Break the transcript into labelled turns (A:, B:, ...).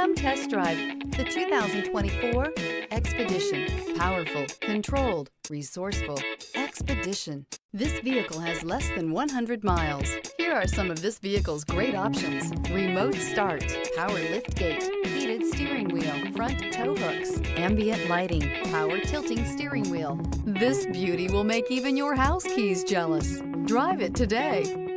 A: Come test drive the 2024 Expedition. Powerful, controlled, resourceful. Expedition. This vehicle has less than 100 miles. Here are some of this vehicle's great options: remote start, power lift gate, heated steering wheel, front tow hooks, ambient lighting, power tilting steering wheel. This beauty will make even your house keys jealous. Drive it today.